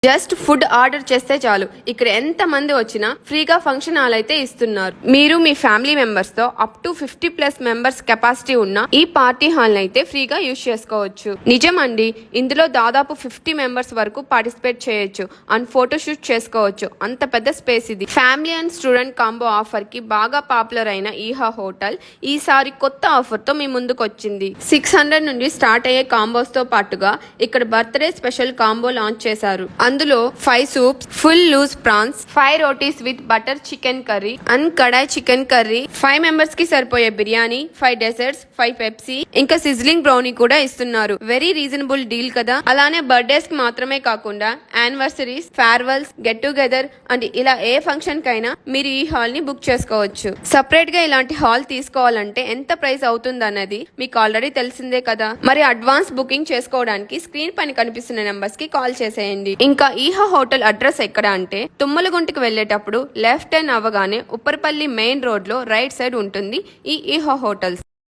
Just food order చేస్తే చాలు ఇక్కడ ఎంత మంది వచ్చినా ఫ్రీగా ఫంక్షన్ హాల్ అయితే ఇస్తున్నారు. మీరు మీ ఫ్యామిలీ మెంబర్స్ తో అప్ టు 50+ మెంబర్స్ కెపాసిటీ ఉన్న ఈ పార్టీ హాల్ అయితే ఫ్రీగా యూజ్ చేసుకోవచ్చు. నిజమండి, ఇందులో దాదాపు 50 మెంబర్స్ వరకు పార్టిసిపేట్ చేయొచ్చు అండ్ ఫోటోషూట్ చేసుకోవచ్చు. అంత పెద్ద స్పేస్ ఇది. Family and student combo offer కి బాగా పాపులర్ అయిన ఈహా హోటల్ ఈసారి కొత్త ఆఫర్ తో మీ ముందుకు వచ్చింది. 600 నుండి స్టార్ట్ అయ్యే కాంబోస్ తో పాటుగా ఇక్కడ బర్త్డే స్పెషల్ కాంబో లాంచ్ చేశారు. అందులో 5 soups, full loose prawns, 5 rotis with butter chicken curry and kadai chicken curry, 5 members కి సరిపోయే బిర్యానీ, 5 డెజర్ట్స్, 5 పెప్సీ, ఇంకా సిజ్లింగ్ బ్రౌనీ కూడా ఇస్తున్నారు. వెరీ రీజనబుల్ డీల్ కదా. అలానే బర్త్డేస్ కి మాత్రమే కాకుండా anniversaries, farewells, get together and ఇలా ఏ ఫంక్షన్ కైనా మీరు ఈ హాల్ ని బుక్ చేసుకోవచ్చు. సపరేట్ గా ఇలాంటి హాల్ తీసుకోవాలంటే ఎంత ప్రైస్ అవుతుంది అన్నది మీకు ఆల్రెడీ తెలిసిందే కదా. మరి అడ్వాన్స్ బుకింగ్ చేసుకోవడానికి స్క్రీన్ పైన కనిపిస్తున్న నెంబర్స్ కి కాల్ చేసేయండి. ఇంకా ఈహా హోటల్ అడ్రస్ ఎక్కడ అంటే తుమ్మలగుంటకు వెళ్లేటప్పుడు లెఫ్ట్ టర్న్ అవ్వగానే ఉప్పరపల్లి మెయిన్ రోడ్ లో రైట్ సైడ్ ఉంటుంది ఈ ఈహా హోటల్స్.